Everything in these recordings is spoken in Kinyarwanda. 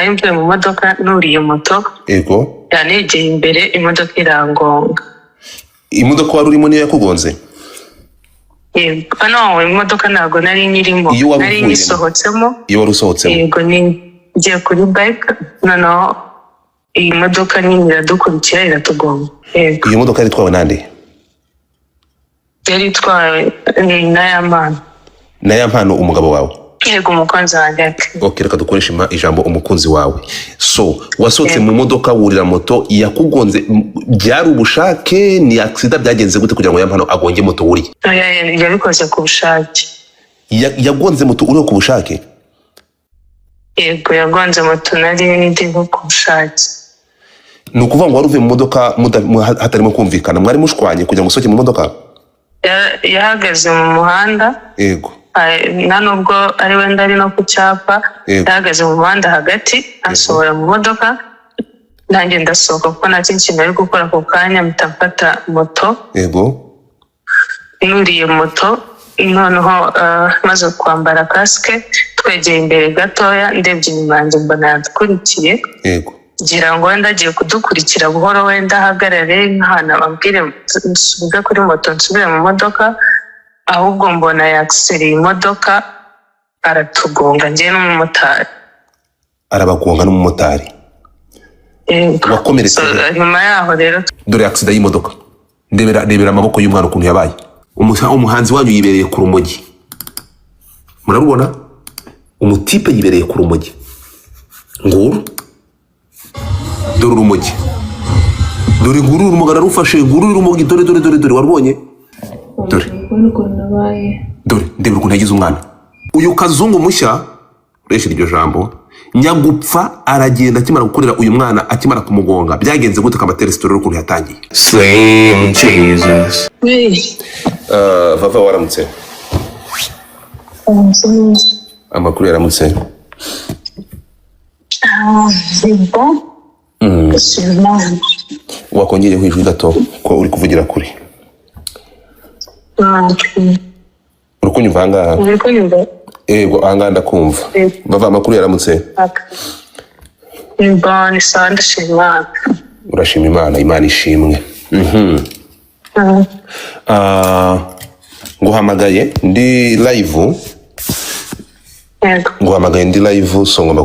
nari mvuye mu modoka nuriye moto. Yego. Yanegeye imbere imodoka irangonga. Imodoka wari urimo niyo yakugonze? Yego. No, imodoka ntago nari nyirimo. Nari nisohotsemo. Iyo wari usohotsemo? Yego, ngiye kuri bike noneho iyi modoka nini iradukurikira iratugonga. Yego. Iyo modoka yari itwawe nande? Yari itwawe na Yampano umugabo wawe? Yego, umukunzi wanjye. Okay, reka dukoresha ijambo umukunzi wawe. So wasohotse mu modoka wurira moto yakugonze, byari ubushake ni accident byagenze gute kugira ngo Yampano agonge moto wuri? Yabikoze ku bushake. Yagonze moto uri ku bushake? Yego, yagonze moto nari ndi ku bushake. Ni ukuvuga ngo wari uvuye mu modoka hatarimo kumvikana, mwari mushwanye kugira ngo usohoke mu modoka? Yahagaze mu muhanda. Yego. Na nubwo ari wenda ari no ku cyapa, yahagaze mu muhanda hagati asohora mu modoka, nanjye ndasohoka kuko nta kintu ari gukora ako kanya, mpita mfata moto. Yego. Nuriye moto noneho maze kwambara kasike, twegeye imbere gatoya, ndebye inyuma yanjye mbona yadukurikiye. Yego. Ngira ngo wenda agiye kudukurikira buhoro, wenda ahagarare nk'ahantu ababwire nsubize kuri moto nsubire mu modoka, ahubwo mbona yakisereye imodoka aratugonga njye n'umumotari. Arabagonga n'umumotari? Wakomeretse? Nyuma yaho rero dore accident y'imodoka, ndebera amaboko y'umwana ukuntu yabaye. Umuhanzi wanyu yibereye ku rumogi, murabona? Umutipe yibereye ku rumogi, nguru dore urumogi, dore nguru urumugara rufashe, nguru urumogi, dore warubonye? Dore ndebera ukuntu yagize umwana. Uyu kazungu mushya uresha iryo jambo nyagupfa aragenda akimara gukorera uyu mwana, akimara kumugonga byagenze gute kamatera story ukuntu yatangiye? Slim Jesus. Vava waramutse? Amakuru yaramutse? Wakongeye kwijwi gato ko uri kuvugira kuri? Urukunyumva ahangaha? Yego, ahangaha ndakumva. Vava, amakuru yaramutse? Ni sawa, ndashima Imana. Urashima Imana? Imana ishimwe. Nguhamagaye ndi live. Nguhamagaye ndi live, so ngomba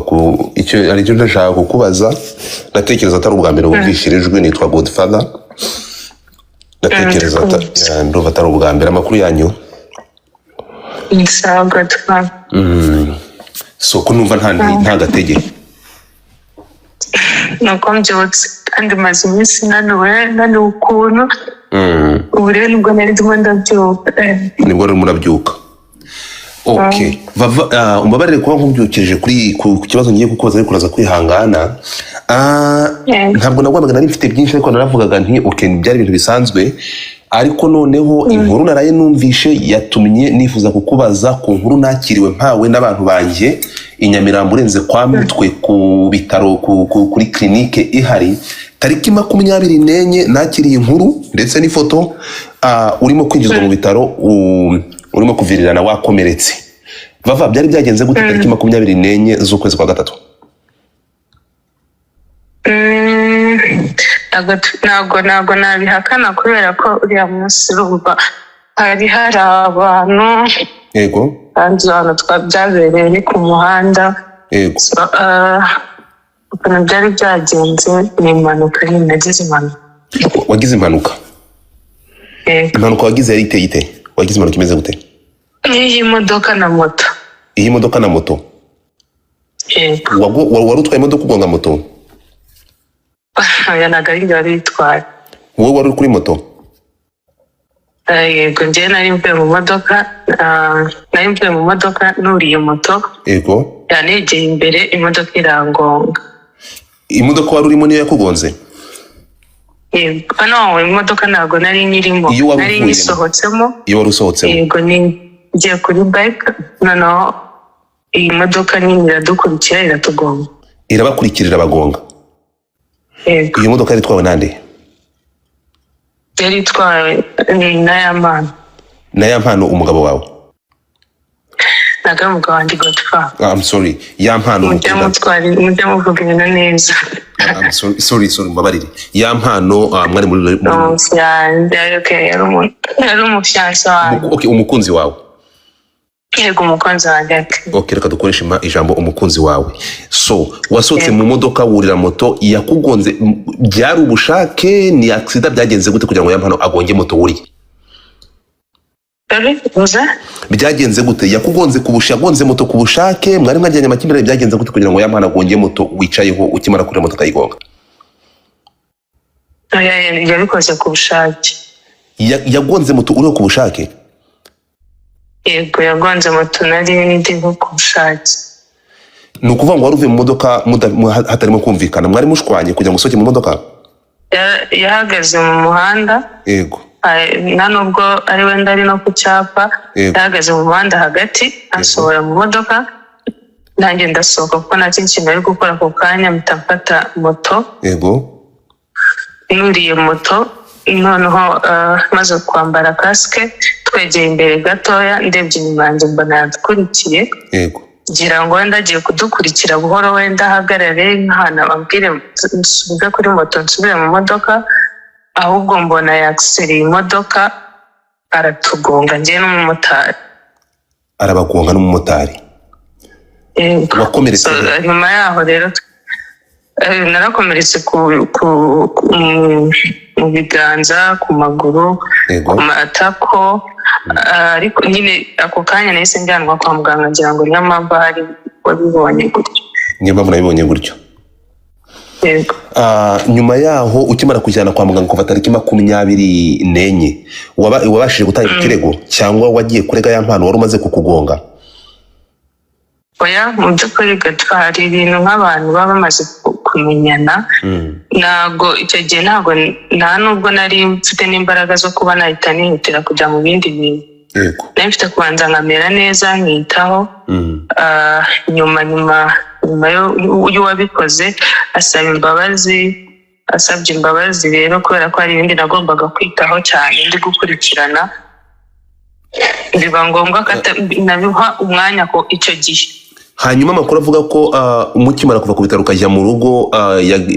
icyo ari cyo ndashaka kukubaza. Natekereza atari ubwa mbere wumvishirijwe, nitwa Godfather. Natekereza ndumva atari ubwa mbere. Amakuru yanyu? Ni sawa Godfather. So ko numva nta gatege? Nuko mbyutse kandi maze iminsi naniwe ukuntu. Ubu rero nibwo nari ndimo ndabyuka. Nibwo rero murabyuka? Okay. Vava, umbabarire kuba nkubyukirije ku kibazo ngiye kukubaza ariko uraza kwihangana. Ntabwo nagwamaga nari mfite byinshi ariko naravugaga nti okay, byari ibintu bisanzwe, ariko noneho inkuru naraye numvishe yatumye nifuza kukubaza ku nkuru nakiriwe mpawe n'abantu banjye Inyamirambo urenze kwa Mutwe ku bitaro kuri clinique ihari tariki 24 nakiriye inkuru ndetse n'ifoto urimo kwinjizwa mu bitaro, urimo kuvirirana wakomeretse. Vava, byari byagenze gute tariki 24 z'ukwezi kwa gatatu? Ntabwo nabihakana kubera ko uriya munsi rumva hari abantu. Yego. Kandi abantu twabyabereye ni ku muhanda. Yego. Ukuntu byari byagenze ni impanuka, nagize impanuka. Wagize impanuka? Yego. Impanuka wagize yari ite? Wagize impanuka imeze gute? Iyi modoka na moto. Iyi modoka na moto? Yego. Wari utwaye imodoka ugonga moto? Aya nagari yari itwaye. Wowe wari kuri moto? Yego, njye nari mvuye mu modoka nuriye moto. Yego. Yanegeye imbere imodoka irangonga. Imodoka wari urimo niyo yakugonze? Yego. No, imodoka ntago nari nyirimo, nari nisohotsemo. Iyo wari usohotsemo? Yego, ngiye kuri bike noneho iyi modoka nini iradukurikira iratugonga. Irabakurikirira abagonga? Yego. Iyo modoka yari itwawe nande? Yari itwawe na Yampano. Na Yampano umugabo wawe? ntabwo ari umugabo wanjye Godfather. I'm sorry, ya mpano mujye muvuga ibintu neza. I'm sorry mbabarire, ya mpano mwari muri yari umufyansa wanjye. Okay, umukunzi wawe. Yego, umukunzi wanjye. Okay, reka dukoreshe ijambo umukunzi wawe. So wasohotse mu modoka wurira moto yakugonze, byari ubushake ni accident, byagenze gute kugira ngo ya mpano agonge moto wuri? Byagenze gute? Yakugonze yagonze moto ku bushake, mwari mwajyanye amakimbirane, byagenze gute kugira ngo ya mpano agonge moto wicayeho ukimara kurira moto kayigonga? Yabikoze ku bushake. Yagonze moto uriho ku bushake? Yego, yagonze moto nari ndiho ku bushake. Ni ukuvuga ngo wari uvuye mu modoka hatarimo kumvikana, mwari mushwanye kugira ngo usohoke mu modoka? Yahagaze mu muhanda. Yego. Nta nubwo ari wenda ari no ku cyapa, yahagaze mu muhanda hagati asohora mu modoka, nanjye ndasohoka kuko nta kintu ari gukora ako kanya, mpita mfata moto. Yego. Nuriye moto, noneho maze kwambara kasike, twegeye imbere gatoya, ndebye inyuma yanjye mbona yadukurikiye. Yego. Ngira ngo wenda agiye kudukurikira buhoro, wenda ahagarare nk'ahantu ababwire nsubize kuri moto nsubire mu modoka, ahubwo mbona yakisereye imodoka aratugonga njye n'umumotari. Arabagonga n'umumotari? Wakomeretse? Nyuma yaho rero narakomeretse mu biganza, ku maguru, ku matako, ariko nyine ako kanya nahise njyanwa kwa muganga, ngira ngo niyo mpamvu hari wabibonye gutyo. Niyo mpamvu nabibonye gutyo. Yego. Nyuma yaho ukimara kujyana kwa muganga kuva tariki 24 wabashije gutanga ikirego cyangwa wagiye kurega ya mpano wari umaze kukugonga? Oya, mu by'ukuri hari ibintu nk'abantu baba bamaze kumenyana. Ntabwo icyo gihe nta nubwo nari mfite n'imbaraga zo kuba nahita nihutira kujya mu bindi bintu. Yego. Nari mfite kubanza nkamera neza nkitaho. Nyuma y'uwabikoze asabye imbabazi rero, kubera ko hari ibindi nagombaga kwitaho cyane ndi gukurikirana, biba ngombwa ko nabiha umwanya ko icyo gihe. Hanyuma amakuru avuga ko mukimara kuva ku bitaro ukajya mu rugo,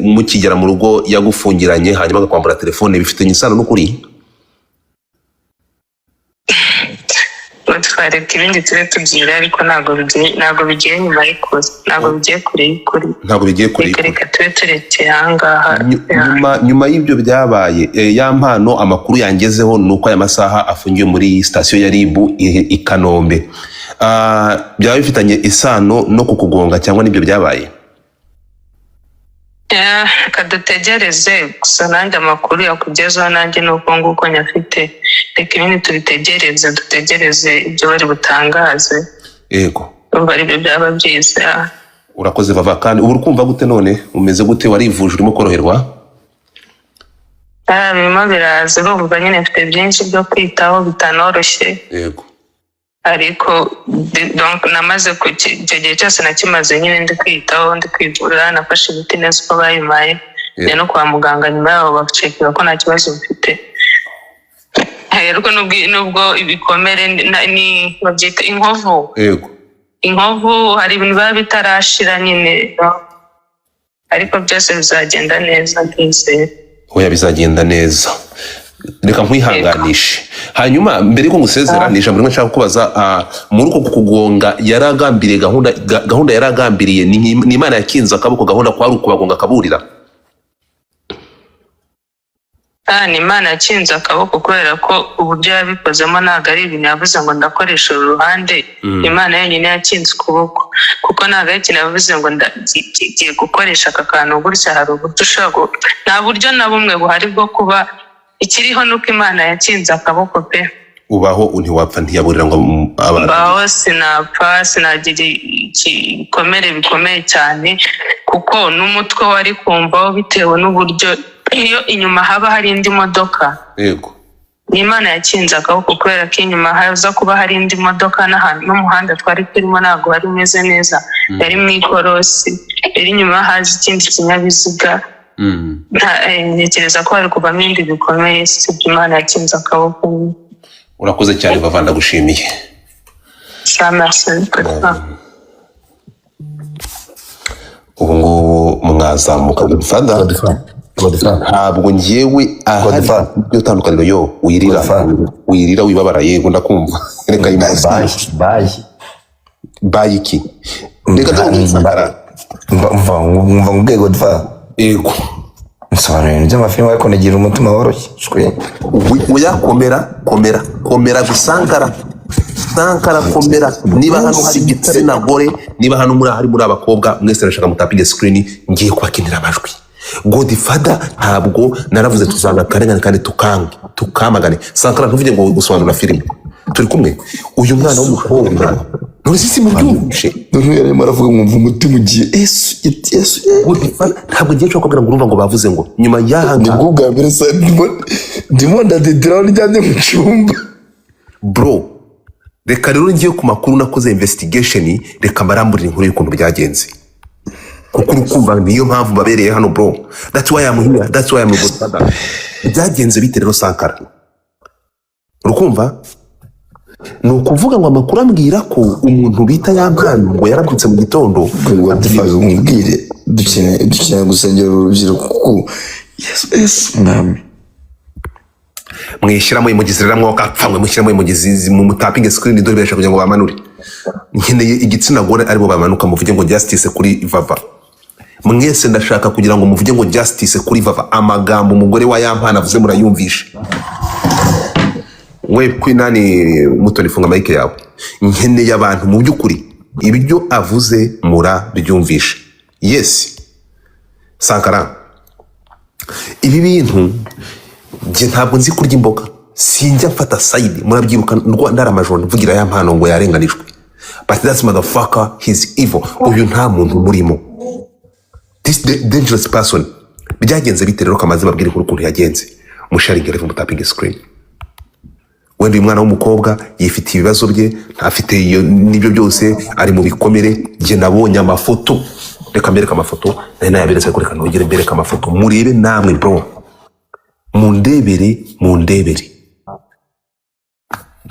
mukigera mu rugo yagufungiranye hanyuma akakwambura telefone, bifitanye isano n'ukuri? Twareka ibindi tube tubyira, ariko ntabwo bigiye nyuma y'ukuri, ntabwo bigiye kure y'ukuri. Ntabwo bigiye kure y'ukuri. Reka tube turekeye ahangaha. Nyuma y'ibyo byabaye, ya mpano amakuru yangezeho ni uko aya masaha afungiwe muri sitasiyo ya RIB i Kanombe. Byaba bifitanye isano no kukugonga cyangwa n'ibyo byabaye? Kadutegereze, gusa nanjye amakuru yakugezeho nanjye nuko nguko nyafite. Reka ibindi dutegereze ibyo bari butangaze. Yego. Umva aribyo byaba byiza. Urakoze Vava, kandi ubu ukumva gute none? Umeze gute? Warivuje, urimo koroherwa? Birimo biraza, urumva nyine mfite byinshi byo kwitaho bitanoroshye. Yego. Ariko namaze icyo gihe cyose nakimaze nyine ndi kwitaho, ndi kwivura, nafashe imiti neza uko bayimaye. No kwa muganga nyuma yaho bacekera ko nta kibazo mfite. Ariko nubwo ibikomere ni babyita inkovu. Yego. Inkovu hari ibintu biba bitarashira nyine, ariko byose bizagenda neza ndizeye. Oya, bizagenda neza. Reka nkwihanganishe. Hanyuma mbere yuko ngusezera ni ijambo rimwe nshaka kubaza, muri uko kukugonga yaragambiriye gahunda yaragambiriye ni Imana yakinze akaboko, gahunda kwari ukubagonga akaburira? Ni Imana yakinze akaboko, kubera ko uburyo yabikozemo ntabwo ari ibintu yavuze ngo ndakoresha uruhande. Imana yonyine yakinze ukuboko, kuko ntabwo ari ikintu yavuze ngo ngiye gukoresha aka kantu gutya. Hari uburyo ushobora, nta buryo na bumwe buhari bwo kuba, ikiriho nuko Imana yakinze akaboko pe. Ubaho ntiwapfa ntiyaburira ngo mbaho, sinapfa, sinagira igikomere bikomeye cyane, kuko n'umutwe wari kumvaho bitewe n'uburyo iyo inyuma haba hari indi modoka. Yego. Ni Imana yakinze akaboko, kubera ko inyuma haza kuba hari indi modoka, n'umuhanda twari turimo ntabwo wari umeze neza, yari mu ikorosi, yari inyuma haza ikindi kinyabiziga. Ntekereza ko hari kuvamo ibindi bikomeye, si Imana yakinze akaboko. Urakoze cyane Vava, ndagushimiye. Ça, merci. ubu ngubu mwazamuka Godfather ntabwo njyewe ahari ibyo tandukaniro yo wirira wibabara yego ndakumva reka imasi bayi iki reka tumusangara umva ngubwe Godfather yego nsobanura ibintu by'amafilime ariko nagira umutima woroshye komera gusangara komera niba hano hari igitsina gore niba hano hari muri abakobwa mwese nashaka mutapinge screen ngiye kubakinira amajwi Godfather ntabwo naravuze tuzanga karengane kandi tukamagane Sankara ntuvuge ngo gusobanura filime turi kumwe uyu mwana w'umukobwa nurisi mu byumvishe none yarimo aravuga ngo umutima ugiye Yesu ntabwo ngiye cyo kubwira ngo urumva ngo bavuze ngo nyuma yahanga ngo bwa mbere sa ndimo ndadedera njyanye mu cyumba bro reka rero ngiye ku makuru nakoze investigation reka maramburira inkuru y'ukuntu byagenze kuko urukumva niyo mpamvu babereye hano bro that's why I'm here that's why I'm Godfather byagenze bite rero Sankara urukumva ni ukuvuga ngo amakuru ambwira ko umuntu bita yampano ngo yarabyutse mu gitondo Godfather umbwire dukine gusengera urubyiruko kuko Yesu mwami mwishyiramo imugizi rero mwokapfamwe mushyiramo imugizi mu mutapinge screen dore birasha kugira ngo bamanure nkeneye igitsina gore aribo bamanuka muvuge ngo justice kuri Vava mwese ndashaka kugira ngo muvuge ngo justice kuri Vava amagambo umugore wa yampana avuze murayumvisha we kwinani Mutoni funga mic yawe nkeneye abantu mu byukuri ibyo avuze murabyumvisha yes Sankara ibi bintu nje ntabwo nzi kurya imboga sinjya mfata side murabyibuka ndara amajoro mvugira yampano ngo yarenganijwe but that motherfucker he's evil uyu nta muntu murimo this dangerous person byagenze bite rero kamaze babwire ukuntu yagenze musharinge reve mutapinge screen wenda uyu mwana w'umukobwa yifitiye ibibazo bye ntafite iyo nibyo byose ari mu bikomere nge nabonye amafoto reka mbereka amafoto nari nayaberetse kuri kano ngire mbereka amafoto murebe namwe bro mundebere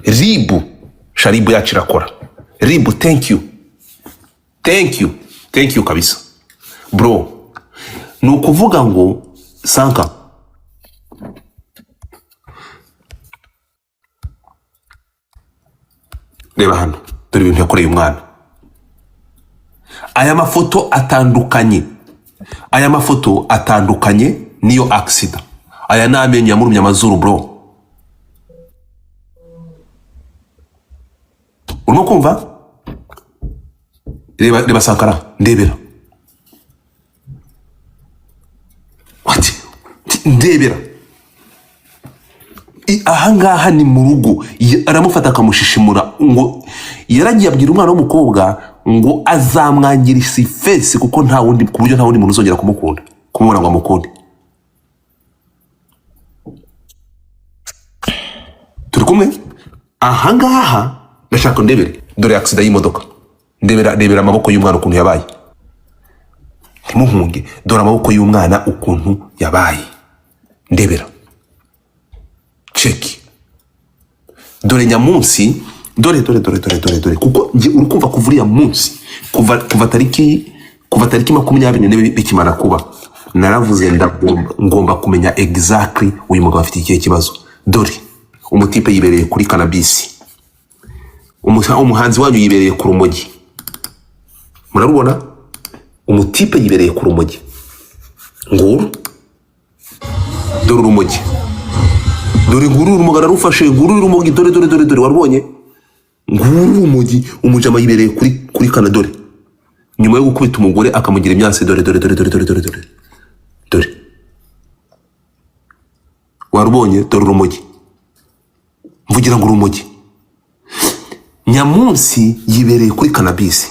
Ribu Sharibu yacu irakora Ribu thank you kabisa bro ni ukuvuga ngo Sanka reba hano dore ibintu yakoreye umwana aya mafoto atandukanye niyo accident aya namenye yamurumye amazuru bro urimo kumva reba Sankara ndebera ndebera ahangaha ni mu rugo aramufata akamushishimura ngo yaragiye abwira umwana w'umukobwa ngo azamwangirisa ifesi kuko nta wundi ku buryo nta wundi muntu uzongera kumubona ngo amukunde turi kumwe ahangaha ndashaka ndebere dore accident y'imodoka ndebera amaboko y'umwana ukuntu yabaye ntimuhunge dore amaboko y'umwana ukuntu yabaye ndebera check dore nyamunsi dore kuko nje urukumva kuvuriya munsi kuva tariki 24 bikimara kuba naravuze ngomba kumenya exactly uyu mugabo afite ikihe kibazo dore umutipe yibereye kuri cannabis umuhanzi wanyu yibereye ku rumogi murarubona umutipe yibereye ku rumogi nguru dore urumogi dore nguru urumugara rufashe nguru urumogi dore warubonye nguru urumogi umujama yibereye kuri Canada nyuma yo gukubita umugore akamugira imyansi dore warubonye dore urumogi mvugira ngo urumogi nyamunsi yibereye kuri cannabis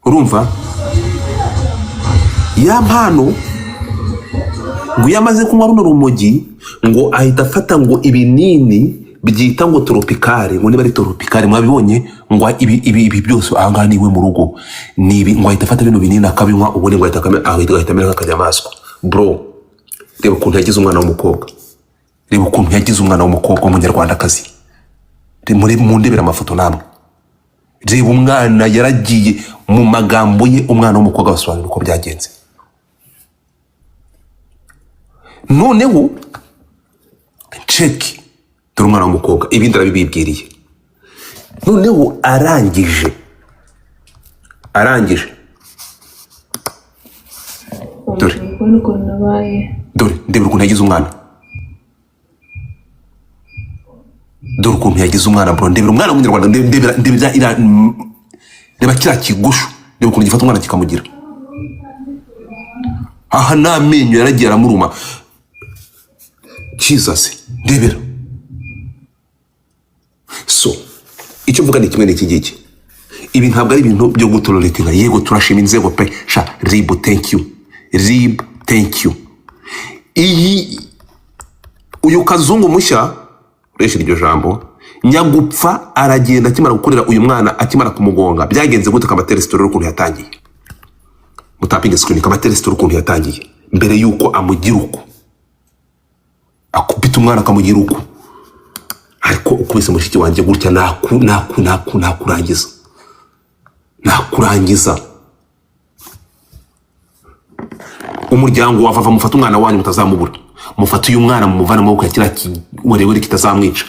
urumva ya mpano ngo yamaze kunywa runo rumogi ngo ahita afata ngo ibinini byita ngo tropicale ngo niba ari tropicale mwabibonye ngo ibi byose ahanga niwe mu rugo nibi ngo ahita afata bino binini akabinywa ubone ngo ahita amera nk'akanyamaswa bro reba ukuntu yagize umwana w'umukobwa w'umunyarwandakazi muri mu ndebera amafoto namwe reba umwana yaragiye mu magambo ye umwana w'umukobwa basobanura uko byagenze noneho cheki dore umwana w'umukobwa ibindi arabibibwiriye noneho arangije dore ndebera ukuntu yagize umwana dore ukuntu yagize umwana bro ndebera umwana w'umunyarwanda ndeba kiriya kigushu ndeba ukuntu gifata umwana kikamugira aha n'amenyo yaragiye aramuruma Jesus ndebera so icyo mvuga ni kimwe n'iki ngiki ibi ntabwo ari ibintu byo gutororetinga yego turashima inzego pe sha RIB thank you iyi uyu kazungu mushya uresha iryo jambo nyagupfa aragenda akimara gukorera uyu mwana akimara kumugonga byagenze gute kamatera story ukuntu yatangiye mutapinga screen kamatera story ukuntu yatangiye mbere yuko amugira uko akubita umwana akamugira uko ariko ukubise mushiki wanjye gutya nakurangiza umuryango wava mufata umwana wanyu mutazamubura mufata uyu mwana mumuvana amaboko ya kiriya kiwerewere kitazamwica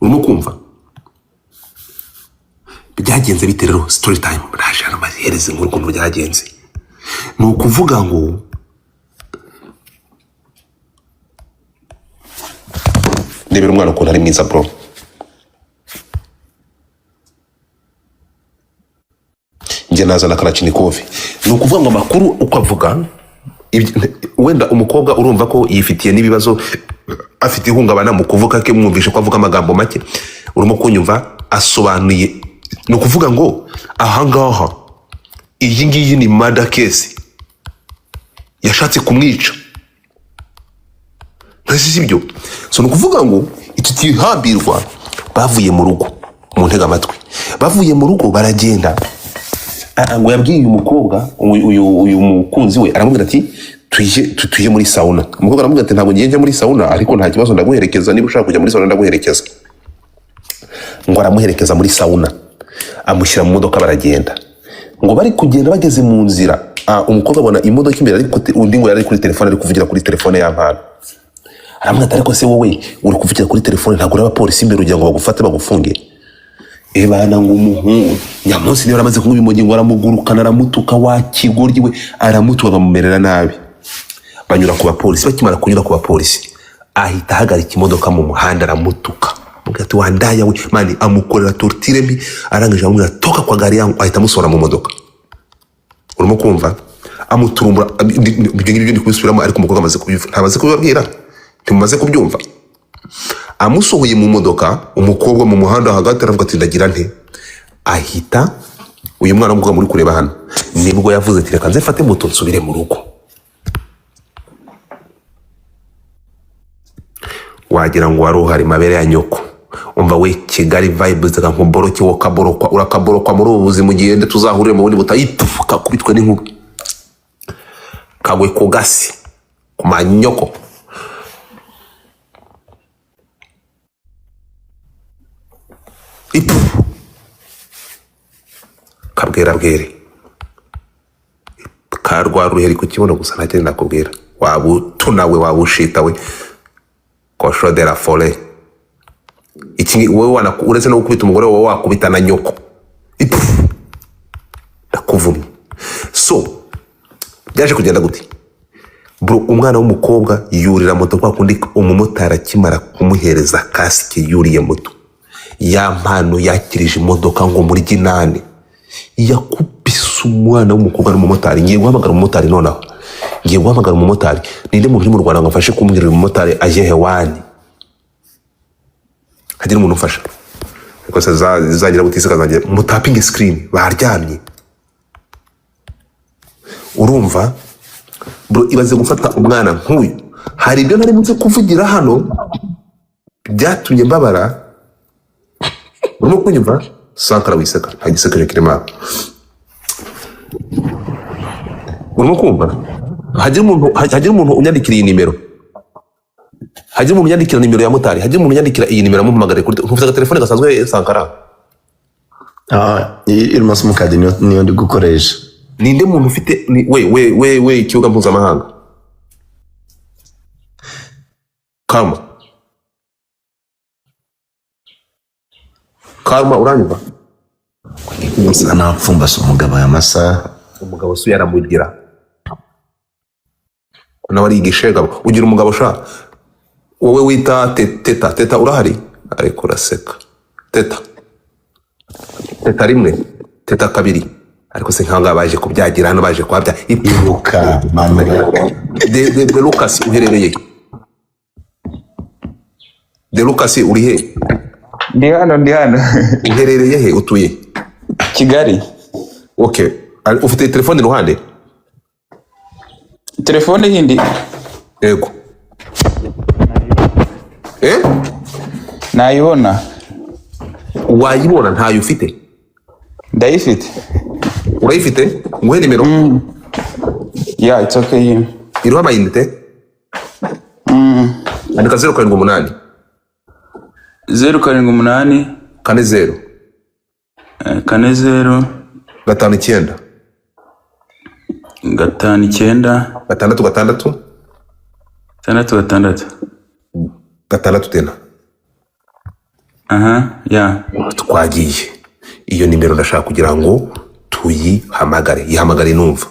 urimo kumva byagenze bite rero story time raje amahereze nkuru ukuntu byagenze ni ukuvuga ngo ndebera umwana ukuntu ari mwiza bro njye nazana Kalachnikov ni ukuvuga ngo amakuru uko avuga wenda umukobwa urumva ko yifitiye n'ibibazo afite ihungabana mu kuvuga ke mwumvishe ko avuga amagambo make urimo kunyumva asobanuye ni ukuvuga ngo ahangaha iyi ngiyi ni murder case yashatse kumwica ntasi ibyo so ni ukuvuga ngo iki kihambirwa bavuye mu rugo mu ntega amatwi bavuye mu rugo baragenda ngo yabwiye uyu mukobwa uyu mukunzi we aramubwira ati tuje muri sauna umukobwa aramubwira ati ntabwo ngiye muri sauna ariko nta kibazo ndaguherekeza niba ushaka kujya muri sauna ndaguherekeza ngo aramuherekeza muri sauna amushyira mu modoka baragenda ngo bari kugenda bageze mu nzira umukobwa abona imodoka imbere ariko undi ngo yari kuri telefone ari kuvugira kuri telefone y'ampano aramubwira ati ariko se wowe uri kuvugira kuri telefone ntabwo uraba polisi imbere ugira ngo bagufate bagufunge ebana ngo umuhungu nyamunsi niba aramaze kunywa ibimogi ngo aramugurukana aramutuka wakigoryi we aramutuka bamumerera nabi banyura ku bapolisi bakimara kunyura ku bapolisi ahita ahagarika imodoka mu muhanda aramutuka ati wandaya we mani amukorera tortire mbi arangije amubwira toka kwa gari yangu ahita amusohora mu modoka urimo kumva amuturumbura ibyo ngibyo ndi kubisubiramo ariko umukobwa amaze kubivuga ntabaze kubibabwira ntimumaze kubyumva amusohoye mu modoka umukobwa mu muhanda hagati aravuga ati ndagira nte ahita uyu mwana w'umukobwa muri kureba hano nibwo yavuze ati reka nze mfate moto nsubire mu rugo wagira ngo wari uhari mabere ya nyoko umva we Kigali vibes zaka nkuboroke wokaborokwa urakaborokwa muri ubu buzima ugende tuzahurire mu bundi butayipuka kubitwe n'inkuba kagwe ku gasi ku manyoko ipu kabwera karwa ruheri ku kibono gusa ntakiri nakubwira wabutunawe wabushitawe kosho de la forêt iki wewe uretse no gukubita umugore wawe wakubita na nyoko ipu ndakuvumye so byaje kugenda gute bro umwana w'umukobwa yurira moto kwa kundi umumotari akimara kumuhereza kasike yuriye moto ya mpano yakirije imodoka ngo muri ginane yakubise umwana w'umukobwa n'umumotari ngiye guhamagara umumotari nonaho ngiye guhamagara umumotari ninde muntu mu Rwanda ngo afashe kumbwira umumotari aje hewani hagira umuntu ufasha ariko zagira gutise kazangira mutapinge screen baryamye urumva bro ibaze gufata umwana nk'uyu hari ibyo nari munze kuvugira hano byatumye mbabara urimo kunyumva Sankara wiseka hagisekere kirema urimo kumva hagira umuntu unyandikira iyi nimero hajye umuntu yandikira nimero ya motari, hajye umuntu yandikira iyi nimero amuhamagare kuri ufite telefone gasanzwe Sankara. Irimo simukadi niyo ndi gukoresha. Ninde muntu ufite we ikibuga mpuzamahanga? Karma uranyumva? Gusa napfumbase umugabo aya masaha. Umugabo se yaramugira. Nawe ari igishegabo. Ugira umugabo sha. Wowe wita teta urahari? Ariko uraseka. Teta rimwe, teta kabiri. Ariko se nkanga baje kubyagira hano baje kwabya. Ibuka mama. De Lucas uherereye. De Lucas uri he? Ndi hano. Uherereye he utuye? Kigali. Okay. Ufite telefone ruhande? Telefone hindi? Yego. Nayibona. Wayibona ntayo ufite? Ndayifite. Urayifite? Nguhe nimero? Yeah, it's okay. Iriho amayinite? Andika 078 078 40 40 59 56 gatandatu tena. Yeah. Twagiye. Iyo nimero ndashaka kugira ngo tuyihamagare. Yihamagare numva.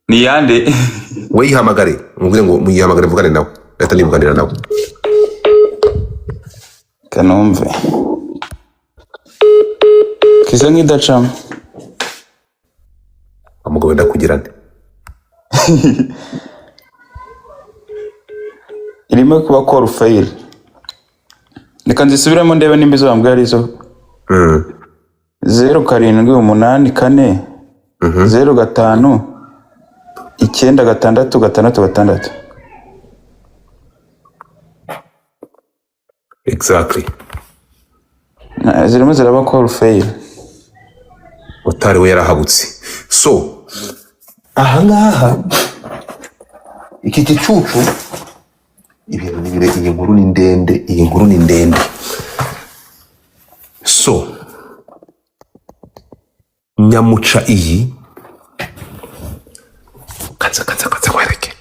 Ni yande? We yihamagare. Mubwire ngo muyihamagare mvugane nawe. Leta nivuganira nawe. Kanumve. Kiza nk'idacamo. Umugabo wenda kugira nde? Irimo kuba call fail. Reka nzisubiremo ndebe nimba izo bambwira arizo. 0784 05 966. Exactly. Zirimo ziraba call fail. Utari we yarahabutse. So ahangaha iki gicucu ibintu nibire. Iyi nkuru ni ndende. So nyamuca iyi kanza kwereke.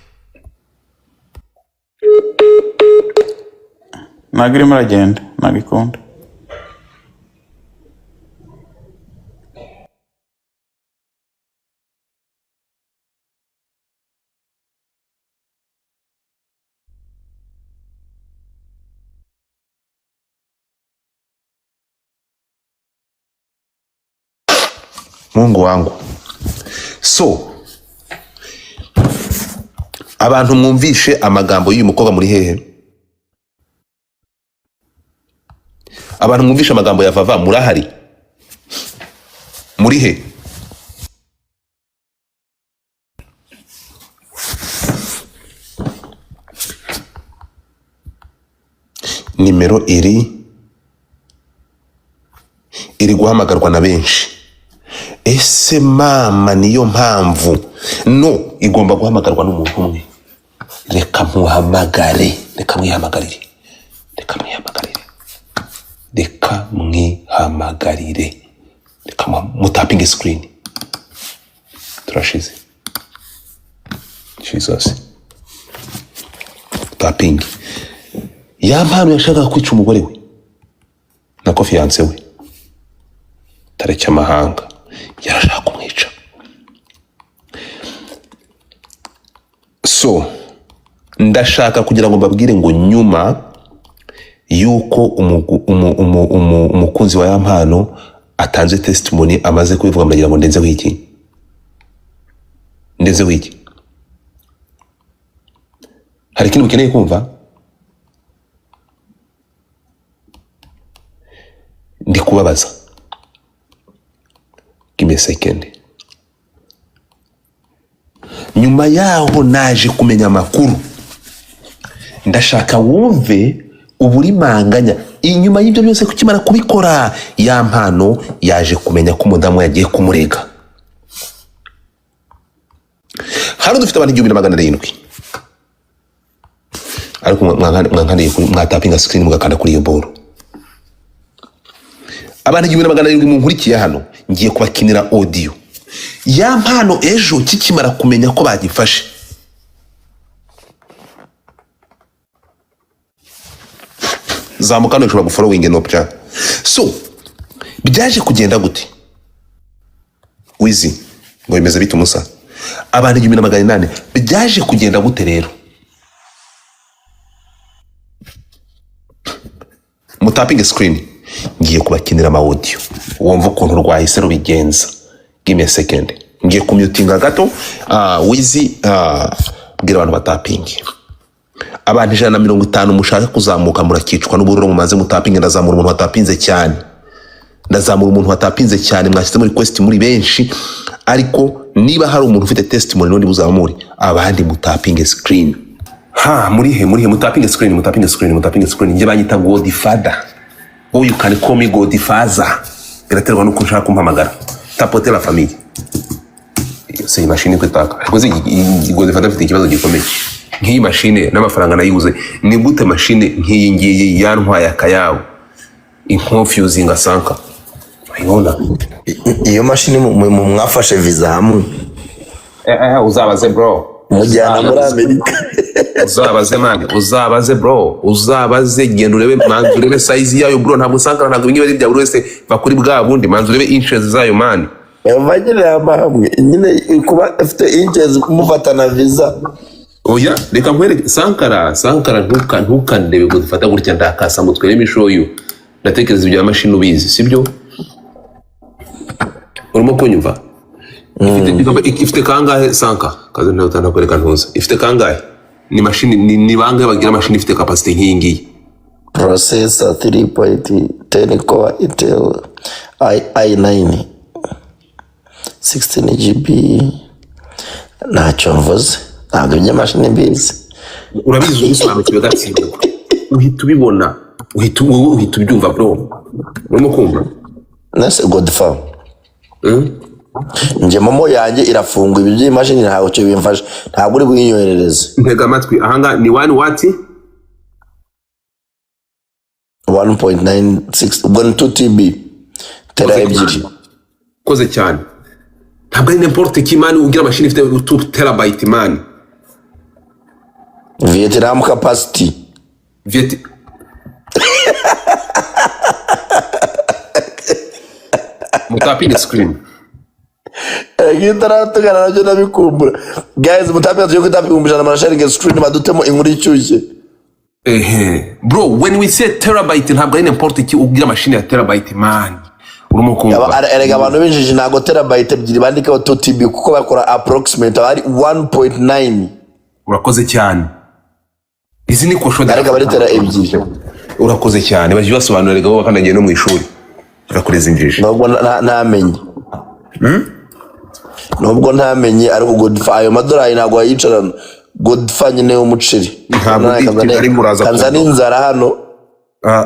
Nagirimo aragenda nabikunda. Mungu wangu. So abantu mwumvishe amagambo y'uyu mukobwa muri hehe? Abantu mwumvishe amagambo ya Vava murahari? Muri he? Nimero iri guhamagarwa na benshi. Ese mama niyo mpamvu? No, igomba guhamagarwa n'umuntu umwe. Reka mwihamagarire. Reka mutapinge screen. Turashize. Jesus. Tapping. Ya mpano yashaka kwica umugore we na fiance we. Tareke amahanga yarashaka kumwica. So ndashaka kugira ngo mbabwire ngo nyuma yuko umukunzi wa ya mpano atanze testimony amaze kubivuga, muragira ngo ndenze wiki. Hari ikintu mukeneye kumva? Ndi kubabaza. Give me a second. Nyuma yaho naje kumenya amakuru. Ndashaka wumve uburimanganya. Inyuma y'ibyo byose kukimara kubikora, ya mpano yaje kumenya ko umudamu yagiye kumurega. Hano dufite abantu 1700. ariko mwankaniye mwatapinga screen mugakanda kuri iyo ball. Abantu 1700 munkurikiye hano ngiye kubakinira audio ya mpano ejo kikimara kumenya ko bagifashe. Zamukano ushobora gufollowing no pya. So byaje kugenda gute? Wizi ngo bimeze bite umusa? Abantu 1800 byaje kugenda gute rero? Mutapinga screen ngiye kubakinira ama audio wumva ukuntu rwahise rubigenza. Give me a second. Ngiye kummutinga gato. Wizi bwira abantu batapinge. Abantu 150 mushaka kuzamuka murakicwa n'ubururu mumaze mutapinge. Ndazamura umuntu watapinze cyane. Mwashyize muri quest muri benshi, ariko niba hari umuntu ufite testimony none buzamuri abandi mutapinge screen. Muri mutapinge screen. Nje banyita Godfather. Oh, you can call me Godfather. Biraterwa nuko nshaka kumpamagara. Tapote la famille. C'est machine kwitaka. Ariko Godfather afite ikibazo gikomeye. Nk'iyi machine n'amafaranga nayiguze, ni gute machine nk'iyi ngiye yantwaye akayawo inconfusing asanka. Ayibona iyo mashini mwafashe visa hamwe. Uzabaze bro. Mujyana muri Amerika. Uzabaze bro. Uzabaze genda urebe manzi urebe size yayo bro. Ntabwo Sankara ntabwo bingibe bya buri wese bakuri bwa bundi manzi urebe inches zayo man. Yavagire hamwe nyine kuba afite inches kumufatana visa. Oya reka nkwereke Sankara ntukandebe gufata gutya ndakasa mutwere mishoyo. Ndatekereza ibya machine ubizi sibyo? Urimo kunyumva? Ifite kangahe Sanka? Kaze nayo utanakoreka ntuza. Ifite kangahe? Ni machine ni bangahe bagira machine ifite capacity nk'ingi? Processor 3.10 core Intel i9 16 GB. Ntacyo mvuze. Ntabwo ibyo machine mbizi. Urabizi usobanukiwe gatsinda. Uhita ubibona. Uhita ubyumva bro. Urimo kumva? Nase Godfather. Nje momo yanjye irafungwa ibi by'imashini ntago cyo bimfasha. Ntabwo uri bwinyoherereze. Ntega amatwi ahanga ni 1 watt 1.96 2 TB tera ebyiri. Koze cyane. Ntabwo ari n'importe qui man ugira machine ifite 2 terabyte man. Vietnam capacity. Mutapinga screen. Gitara tugana nabyo nabikumbura. Guys mutapinga tujye kutapinga na sharing screen badutemo inkuru icyushye. Bro, when we say terabyte ntabwo ari n'importe qui ugira machine ya terabyte man. Urimo kumva. Erega abantu binjije nago terabyte ebyiri bandikaho 2 TB kuko bakora approximate ari 1.9. Urakoze cyane. Izi ni kosho darega bari tera ebyiri. Urakoze cyane baje basobanurira gabo bakanagiye no mu ishuri. Urakoreza injiji. Nubwo ntamenye. Nubwo ntamenye ariko Godfather ayo madorari ntago yicarana. Godfather nyine umuceri. Ntabwo ari muraza. Tanzania inzara hano.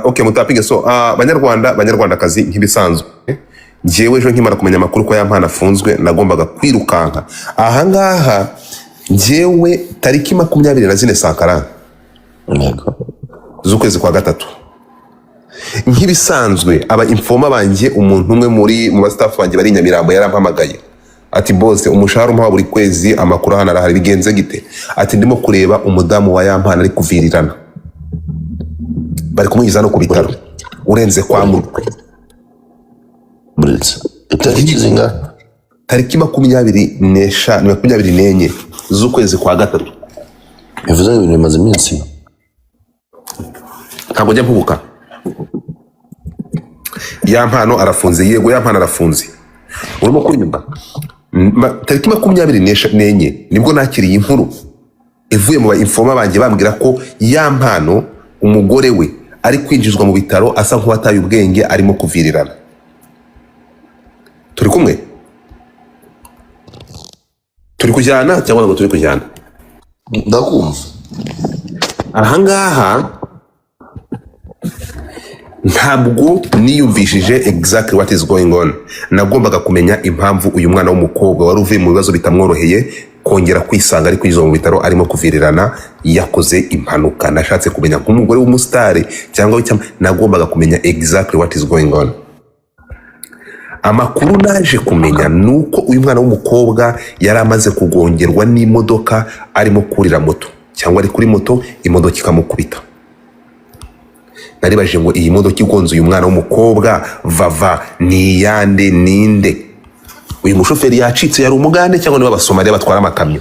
Okay mutapinge so banyarwandakazi nk'ibisanzwe. Jewe ejo nkimara kumenya amakuru ko yampana afunzwe nagombaga kwirukanka. Aha ngaha jewe tariki 24 Sankara. Yego. Z'ukwezi kwa gatatu. Nk'ibisanzwe aba informa banje umuntu umwe muri mu staff banje bari Nyamirambo yarampamagaye. Ati boss umushahara umpa buri kwezi amakuru hana arahari bigenze gite? Ati ndimo kureba umudamu wa yampana ari kuvirirana. Bari kumwiza no ku bitaro. Urenze kwa mutwe. Bulls. Itariki zinga. Tariki 24 z'ukwezi kwa gatatu. Bivuze ngo bimaze iminsi. Ntabwo njya mpubuka. Yampano arafunze yego yampana arafunze. Urimo kunyumva? Tariki 24 nibwo nakiriye inkuru ivuye mu informa banje bambwira ko yampano umugore we ari kwinjizwa mu bitaro asa nk'uwataye ubwenge arimo kuvirirana. Turi kumwe? Turi kujyana cyangwa ngo turi kujyana? Ndakumva. Aha ngaha ntabwo niyumvishije exactly what is going on. Nagombaga kumenya impamvu uyu mwana w'umukobwa wari uvuye mu bibazo bitamworoheye kongera kwisanga ari kwinjizwa mu bitaro arimo kuvirirana yakoze impanuka. Nashatse kumenya nk'umugore w'umusitari cyangwa nagombaga kumenya exactly what is going on. Amakuru naje kumenya nuko uyu mwana w'umukobwa yari amaze kugongerwa n'imodoka arimo kurira moto, cyangwa ari kuri moto imodoka ikamukubita. Naribaje ngo iyi modoka igonze uyu mwana w'umukobwa Vava ni yande ninde? Uyu mushoferi yacitse yari umugande cyangwa niba Abasomaliya batwara amakamyo?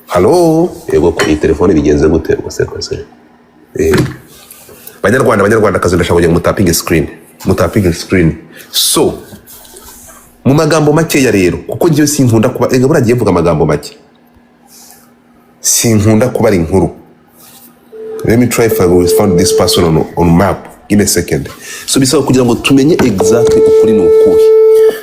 Halo, yego ko iyi telefone bigenze gute rwose? Banyarwanda kazi ndashaka ngo mutapinge screen. So mu magambo make ya rero, kuko ngiye sinkunda kuba buragiye vuga amagambo make, sinkunda kuba ari inkuru. Let me try if I will find this person on map. Give me a second. So bisaba kugira ngo tumenye exactly ukuri n'ukuhe.